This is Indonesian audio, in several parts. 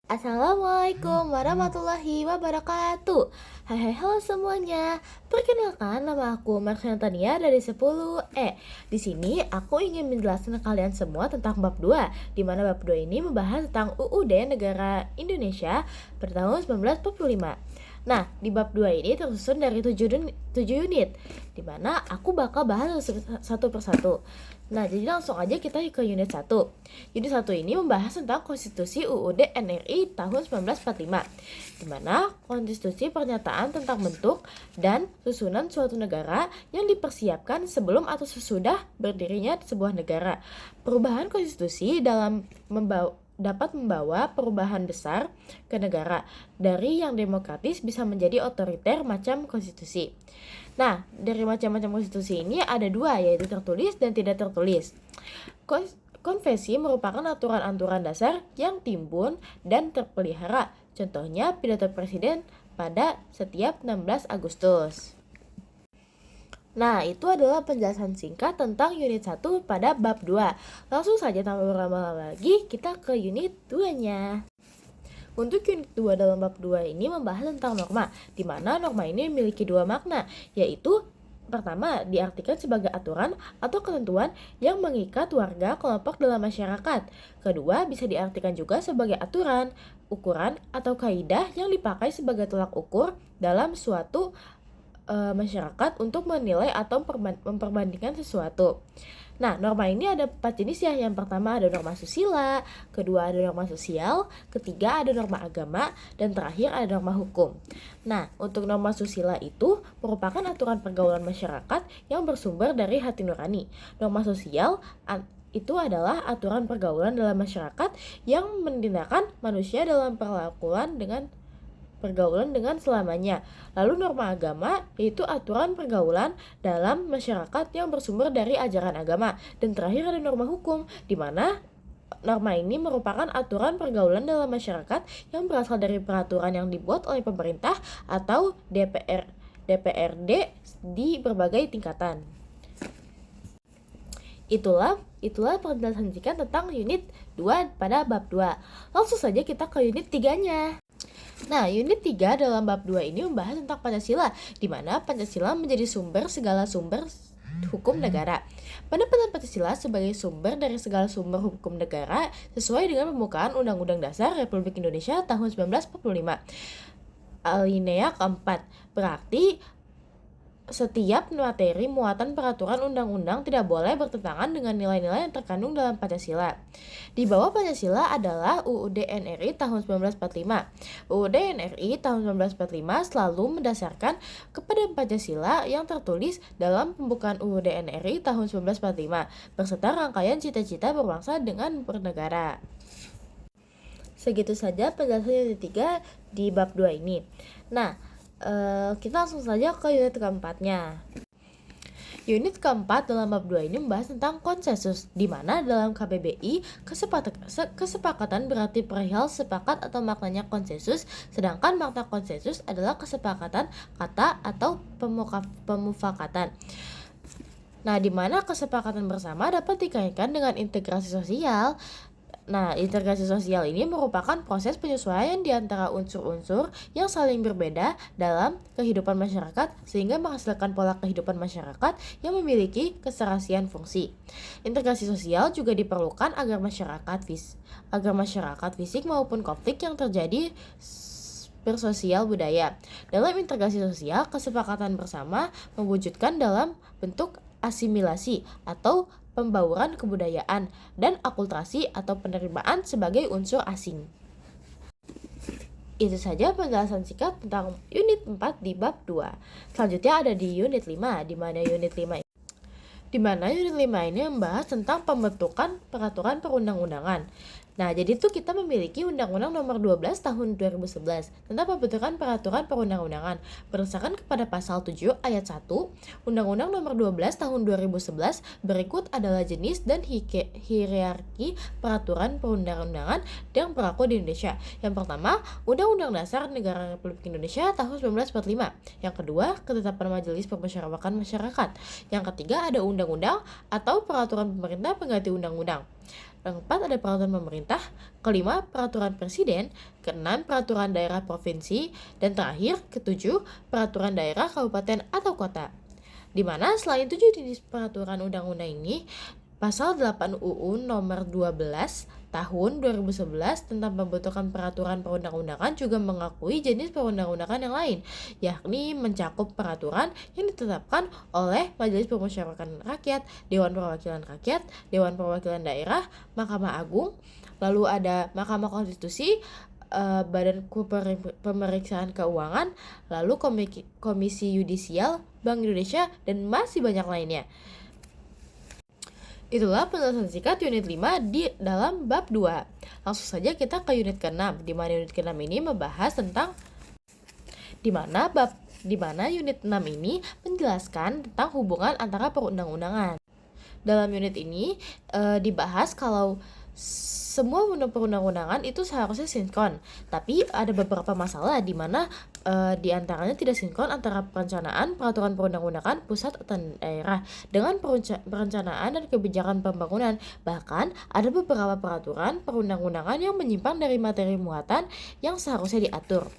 Assalamualaikum warahmatullahi wabarakatuh. Hai halo semuanya. Perkenalkan, nama aku Marcelina Tania dari 10E. Di sini aku ingin menjelaskan ke kalian semua tentang bab 2, di mana bab 2 ini membahas tentang UUD Negara Indonesia pada tahun 1945. Nah, di bab 2 ini tersusun dari 7 unit, di mana aku bakal bahas satu persatu. Nah, jadi langsung aja kita ke unit 1. Unit 1 ini membahas tentang Konstitusi UUD NRI tahun 1945, di mana konstitusi pernyataan tentang bentuk dan susunan suatu negara yang dipersiapkan sebelum atau sesudah berdirinya sebuah negara. Perubahan konstitusi dapat membawa perubahan besar ke negara, dari yang demokratis bisa menjadi otoriter macam konstitusi. Nah, dari macam-macam konstitusi ini ada dua, yaitu tertulis dan tidak tertulis. Konvensi merupakan aturan-aturan dasar yang timbun dan terpelihara. Contohnya pidato presiden pada setiap 16 Agustus. Nah, itu adalah penjelasan singkat tentang unit 1 pada bab 2. Langsung saja tanpa berlama-lama lagi, kita ke unit 2-nya. Untuk unit 2 dalam bab 2 ini membahas tentang norma, di mana norma ini memiliki dua makna, yaitu pertama, diartikan sebagai aturan atau ketentuan yang mengikat warga kelompok dalam masyarakat. Kedua, bisa diartikan juga sebagai aturan, ukuran, atau kaidah yang dipakai sebagai tolak ukur dalam suatu masyarakat untuk menilai atau memperbandingkan sesuatu. Nah, norma ini ada 4 jenis ya. Yang pertama ada norma susila, kedua ada norma sosial, ketiga ada norma agama, dan terakhir ada norma hukum. Nah, untuk norma susila itu merupakan aturan pergaulan masyarakat yang bersumber dari hati nurani. Norma sosial itu adalah aturan pergaulan dalam masyarakat yang menindakkan manusia dalam pergaulan dengan selamanya. Lalu norma agama yaitu aturan pergaulan dalam masyarakat yang bersumber dari ajaran agama. Dan terakhir ada norma hukum, di mana norma ini merupakan aturan pergaulan dalam masyarakat yang berasal dari peraturan yang dibuat oleh pemerintah atau DPRD di berbagai tingkatan. Itulah penjelasan singkat tentang unit 2 pada bab 2. Langsung saja kita ke unit 3-nya. Nah, unit 3 dalam bab 2 ini membahas tentang Pancasila, di mana Pancasila menjadi segala sumber hukum negara. Penempatan Pancasila sebagai sumber dari segala sumber hukum negara sesuai dengan pembukaan Undang-Undang Dasar Republik Indonesia tahun 1945. Alinea keempat, berarti setiap materi muatan peraturan undang-undang tidak boleh bertentangan dengan nilai-nilai yang terkandung dalam Pancasila. Di bawah Pancasila adalah UUD NRI tahun 1945. UUD NRI tahun 1945 selalu mendasarkan kepada Pancasila yang tertulis dalam pembukaan UUD NRI tahun 1945 beserta rangkaian cita-cita berbangsa dengan bernegara. Segitu saja penjelasan unit 3 di bab 2 ini. Nah, kita langsung saja ke unit keempatnya. Unit keempat dalam bab 2 ini membahas tentang konsensus, di mana dalam KBBI kesepakatan berarti perihal sepakat atau maknanya konsensus, sedangkan makna konsensus adalah kesepakatan kata atau pemufakatan. Nah, di mana kesepakatan bersama dapat dikaitkan dengan integrasi sosial. Nah, integrasi sosial ini merupakan proses penyesuaian di antara unsur-unsur yang saling berbeda dalam kehidupan masyarakat sehingga menghasilkan pola kehidupan masyarakat yang memiliki keserasian fungsi. Integrasi sosial juga diperlukan agar masyarakat fisik maupun konflik yang terjadi bersosial budaya. Dalam integrasi sosial, kesepakatan bersama mewujudkan dalam bentuk asimilasi atau pembauran kebudayaan dan akulturasi atau penerimaan sebagai unsur asing. Itu saja penjelasan singkat tentang unit 4 di bab 2. Selanjutnya ada di unit 5, di mana unit 5 ini membahas tentang pembentukan peraturan perundang-undangan. Nah, jadi itu kita memiliki Undang-Undang Nomor 12 Tahun 2011 tentang pembentukan peraturan perundang-undangan. Berdasarkan kepada pasal 7 ayat 1, Undang-Undang Nomor 12 Tahun 2011 berikut adalah jenis dan hierarki peraturan perundang-undangan yang berlaku di Indonesia. Yang pertama, Undang-Undang Dasar Negara Republik Indonesia tahun 1945. Yang kedua, Ketetapan Majelis Permusyawaratan Masyarakat. Yang ketiga, ada undang-undang atau peraturan pemerintah pengganti undang-undang. Yang keempat ada peraturan pemerintah, kelima peraturan presiden, keenam peraturan daerah provinsi, dan terakhir ketujuh peraturan daerah kabupaten atau kota. Di mana selain 7 jenis peraturan undang-undang ini, Pasal 8 UU nomor 12 tahun 2011 tentang pembentukan peraturan perundang-undangan juga mengakui jenis perundang-undangan yang lain, yakni mencakup peraturan yang ditetapkan oleh Majelis Permusyawaratan Rakyat, Dewan Perwakilan Rakyat, Dewan Perwakilan Daerah, Mahkamah Agung, lalu ada Mahkamah Konstitusi, Badan Pemeriksaan Keuangan, lalu Komisi Yudisial, Bank Indonesia, dan masih banyak lainnya. Itulah penjelasan singkat unit 5 di dalam bab 2. Langsung saja kita ke unit ke-6, di mana unit ke-6 ini membahas tentang di mana unit 6 ini menjelaskan tentang hubungan antara perundang-undangan. Dalam unit ini dibahas kalau semua perundang-undangan itu seharusnya sinkron, tapi ada beberapa masalah di mana di antaranya tidak sinkron antara perencanaan peraturan perundang-undangan pusat atau daerah dengan perencanaan dan kebijakan pembangunan. Bahkan ada beberapa peraturan perundang-undangan yang menyimpang dari materi muatan yang seharusnya diatur,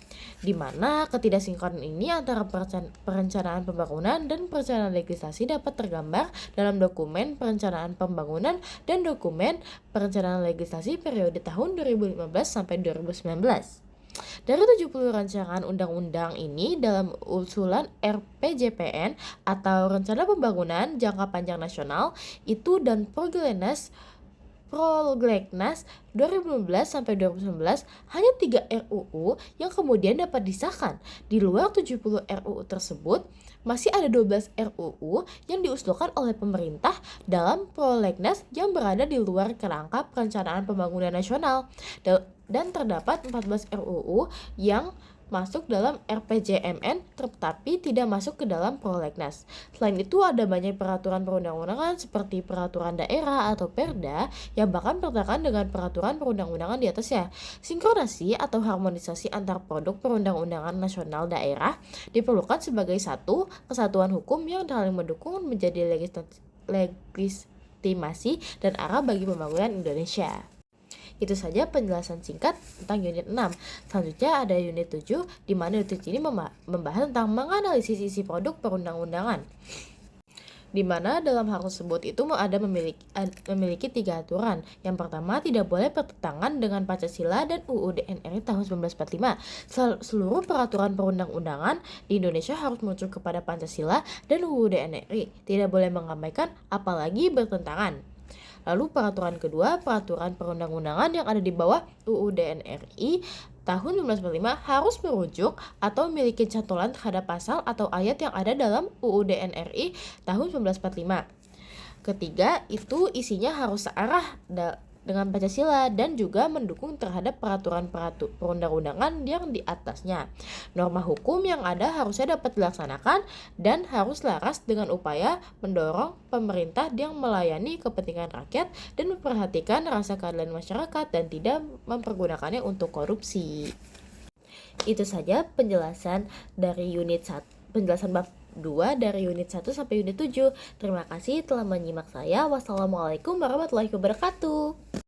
di mana ketidaksinkronan ini antara perencanaan pembangunan dan perencanaan legislasi dapat tergambar dalam dokumen perencanaan pembangunan dan dokumen perencanaan legislasi periode tahun 2015 sampai 2019. Dari 70 rancangan undang-undang ini dalam usulan RPJPN atau Rencana Pembangunan Jangka Panjang Nasional itu dan Prolegnas 2015 sampai 2019 hanya 3 RUU yang kemudian dapat disahkan. Di luar 70 RUU tersebut, masih ada 12 RUU yang diusulkan oleh pemerintah dalam prolegnas yang berada di luar kerangka perencanaan pembangunan nasional. Dan terdapat 14 RUU yang masuk dalam RPJMN tetapi tidak masuk ke dalam prolegnas. Selain itu ada banyak peraturan perundang-undangan seperti peraturan daerah atau Perda yang bahkan bertentangan dengan peraturan perundang-undangan di atasnya. Sinkronasi atau harmonisasi antar produk perundang-undangan nasional daerah diperlukan sebagai satu kesatuan hukum yang saling mendukung menjadi legitimasi dan arah bagi pembangunan Indonesia. Itu saja penjelasan singkat tentang unit 6. Selanjutnya ada unit 7, di mana unit ini membahas tentang menganalisis isi produk perundang-undangan. Di mana dalam hal tersebut itu memiliki 3 aturan. Yang pertama, tidak boleh bertentangan dengan Pancasila dan UUD NRI tahun 1945. Seluruh peraturan perundang-undangan di Indonesia harus merujuk kepada Pancasila dan UUD NRI. Tidak boleh mengabaikan apalagi bertentangan. Lalu peraturan kedua, peraturan perundang-undangan yang ada di bawah UUD NRI tahun 1945 harus merujuk atau memiliki cantolan terhadap pasal atau ayat yang ada dalam UUD NRI tahun 1945. Ketiga, itu isinya harus searah dengan Pancasila dan juga mendukung terhadap peraturan perundang-undangan yang di atasnya. Norma hukum yang ada harusnya dapat dilaksanakan dan harus laras dengan upaya mendorong pemerintah yang melayani kepentingan rakyat dan memperhatikan rasa keadilan masyarakat dan tidak mempergunakannya untuk korupsi. Itu saja penjelasan dari unit 1, penjelasan bab 2 dari unit 1 sampai unit 7. Terima kasih telah menyimak saya. Wassalamualaikum warahmatullahi wabarakatuh.